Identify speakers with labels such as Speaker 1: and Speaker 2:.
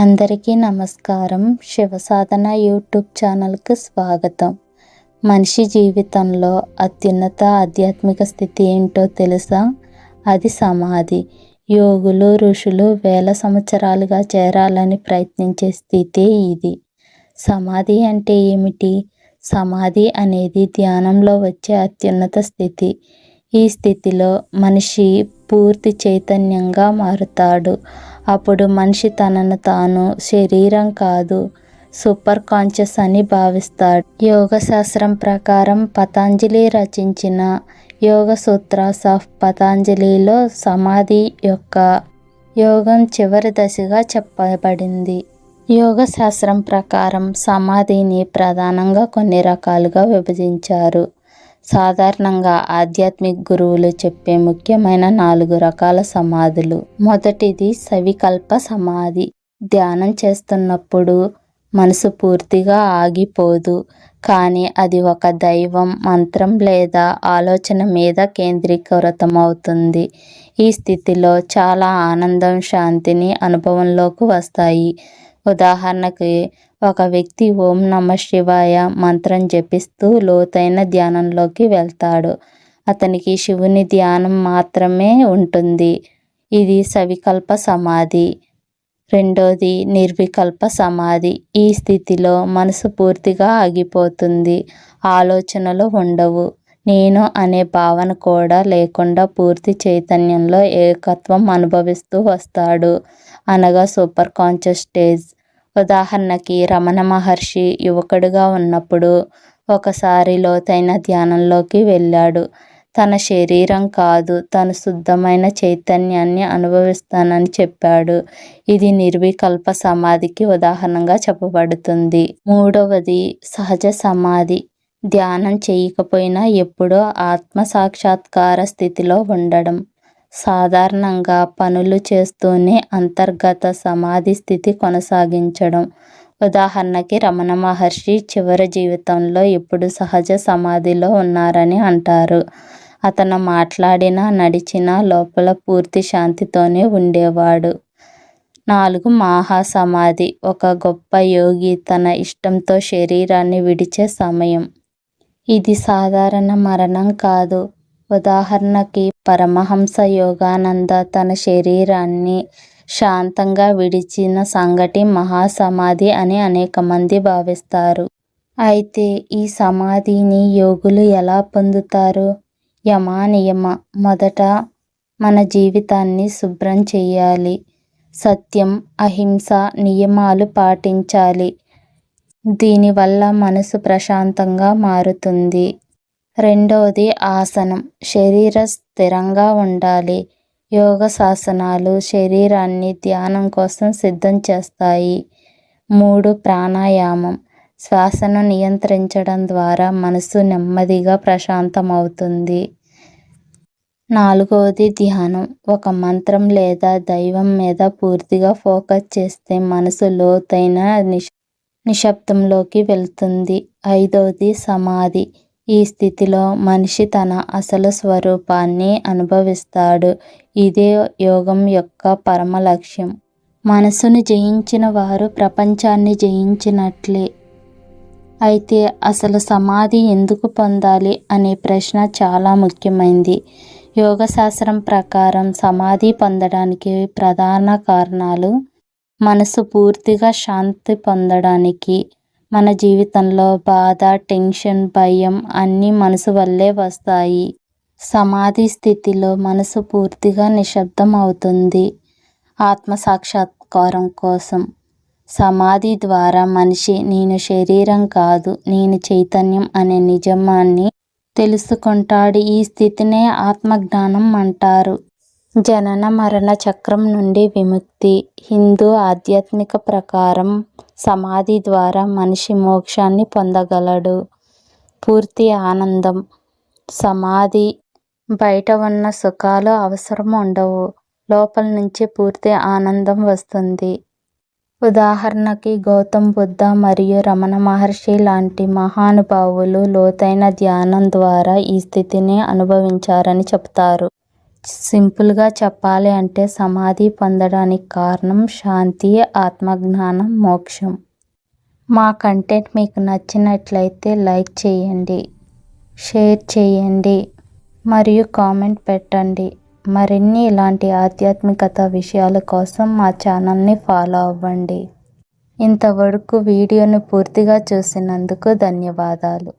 Speaker 1: అందరికీ నమస్కారం. శివసాధన యూట్యూబ్ ఛానల్కి స్వాగతం. మనిషి జీవితంలో అత్యున్నత ఆధ్యాత్మిక స్థితి ఏంటో తెలుసా? అది సమాధి. యోగులు, ఋషులు వేల సంవత్సరాలుగా చేరాలని ప్రయత్నించే స్థితి ఇది. సమాధి అంటే ఏమిటి? సమాధి అనేది ధ్యానంలో వచ్చే అత్యున్నత స్థితి. ఈ స్థితిలో మనిషి పూర్తి చైతన్యంగా మారుతాడు. అప్పుడు మనిషి తనను తాను శరీరం కాదు, సూపర్ కాన్షియస్ అని భావిస్తాడు. యోగ శాస్త్రం ప్రకారం పతంజలి రచించిన యోగ సూత్రాస్ ఆఫ్ పతంజలిలో సమాధి యొక్క యోగం చివరి దశగా చెప్పబడింది. యోగ శాస్త్రం ప్రకారం సమాధిని ప్రధానంగా కొన్ని రకాలుగా విభజించారు. సాధారణంగా ఆధ్యాత్మిక గురువులు చెప్పే ముఖ్యమైన 4 రకాల సమాధులు. మొదటిది సవికల్ప సమాధి. ధ్యానం చేస్తున్నప్పుడు మనసు పూర్తిగా ఆగిపోదు, కానీ అది ఒక దైవం, మంత్రం లేదా ఆలోచన మీద కేంద్రీకృతమవుతుంది. ఈ స్థితిలో చాలా ఆనందం, శాంతిని అనుభవంలోకి వస్తాయి. ఉదాహరణకి, ఒక వ్యక్తి ఓం నమః శివాయ మంత్రం జపిస్తూ లోతైన ధ్యానంలోకి వెళ్తాడు. అతనికి శివుని ధ్యానం మాత్రమే ఉంటుంది. ఇది సవికల్ప సమాధి. రెండోది నిర్వికల్ప సమాధి. ఈ స్థితిలో మనసు పూర్తిగా ఆగిపోతుంది. ఆలోచనలు ఉండవు. నేను అనే భావన కూడా లేకుండా పూర్తి చైతన్యంలో ఏకత్వం అనుభవిస్తూ వస్తాడు, అనగా సూపర్ కాన్షియస్ స్టేజ్. ఉదాహరణకి, రమణ మహర్షి యువకుడుగా ఉన్నప్పుడు ఒకసారి లోతైన ధ్యానంలోకి వెళ్ళాడు. తన శరీరం కాదు, తను శుద్ధమైన చైతన్యాన్ని అనుభవిస్తానని చెప్పాడు. ఇది నిర్వికల్ప సమాధికి ఉదాహరణగా చెప్పబడుతుంది. మూడవది సహజ సమాధి. ధ్యానం చేయకపోయినా ఎప్పుడో ఆత్మ సాక్షాత్కార స్థితిలో ఉండడం. సాధారణంగా పనులు చేస్తూనే అంతర్గత సమాధి స్థితి కొనసాగించడం. ఉదాహరణకి, రమణ మహర్షి చివరి జీవితంలో ఎప్పుడు సహజ సమాధిలో ఉన్నారని అంటారు. అతను మాట్లాడినా, నడిచినా లోపల పూర్తి శాంతితోనే ఉండేవాడు. 4. మహాసమాధి. ఒక గొప్ప యోగి తన ఇష్టంతో శరీరాన్ని విడిచే సమయం. ఇది సాధారణ మరణం కాదు. ఉదాహరణకి, పరమహంస యోగానంద తన శరీరాన్ని శాంతంగా విడిచిన సంగతి మహాసమాధి అని అనేక మంది భావిస్తారు. అయితే ఈ సమాధిని యోగులు ఎలా పొందుతారు? యమ నియమ. మొదట మన జీవితాన్ని శుభ్రం చేయాలి. సత్యం, అహింస నియమాలు పాటించాలి. దీనివల్ల మనసు ప్రశాంతంగా మారుతుంది. రెండవది ఆసనం. శరీరం స్థిరంగా ఉండాలి. యోగ శాసనాలు శరీరాన్ని ధ్యానం కోసం సిద్ధం చేస్తాయి. 3. ప్రాణాయామం. శ్వాసను నియంత్రించడం ద్వారా మనసు నెమ్మదిగా ప్రశాంతమవుతుంది. 4వది ధ్యానం. ఒక మంత్రం లేదా దైవం మీద పూర్తిగా ఫోకస్ చేస్తే మనసు లోతైన నిశ్శబ్దంలోకి వెళ్తుంది. 5వది సమాధి. ఈ స్థితిలో మనిషి తన అసలు స్వరూపాన్ని అనుభవిస్తాడు. ఇదే యోగం యొక్క పరమ లక్ష్యం. మనసును జయించిన వారు ప్రపంచాన్ని జయించినట్లే. అయితే అసలు సమాధి ఎందుకు పొందాలి అనే ప్రశ్న చాలా ముఖ్యమైనది. యోగశాస్త్రం ప్రకారం సమాధి పొందడానికి ప్రధాన కారణాలు: మనసు పూర్తిగా శాంతి పొందడానికి. మన జీవితంలో బాధ, టెన్షన్, భయం అన్నీ మనసు వల్లే వస్తాయి. సమాధి స్థితిలో మనసు పూర్తిగా నిశ్శబ్దం అవుతుంది. ఆత్మ సాక్షాత్కారం కోసం. సమాధి ద్వారా మనిషి నేను శరీరం కాదు, నేను చైతన్యం అనే నిజాన్ని తెలుసుకుంటాడు. ఈ స్థితినే ఆత్మజ్ఞానం అంటారు. జనన మరణ చక్రం నుండి విముక్తి. హిందూ ఆధ్యాత్మిక ప్రకారం సమాధి ద్వారా మనిషి మోక్షాన్ని పొందగలడు. పూర్తి ఆనందం. సమాధి బయట ఉన్న సుఖాలు అవసరం ఉండవు. లోపల నుంచి పూర్తి ఆనందం వస్తుంది. ఉదాహరణకి, గౌతమ్ బుద్ధ మరియు రమణ మహర్షి లాంటి మహానుభావులు లోతైన ధ్యానం ద్వారా ఈ స్థితిని అనుభవించారని చెప్తారు. సింపుల్గా చెప్పాలి అంటే సమాధి పొందడానికి కారణం శాంతి, ఆత్మజ్ఞానం, మోక్షం. మా కంటెంట్ మీకు నచ్చినట్లయితే లైక్ చేయండి, షేర్ చేయండి మరియు కామెంట్ పెట్టండి. మరిన్ని ఇలాంటి ఆధ్యాత్మికత విషయాల కోసం మా ఛానల్ని ఫాలో అవ్వండి. ఇంతవరకు వీడియోను పూర్తిగా చూసినందుకు ధన్యవాదాలు.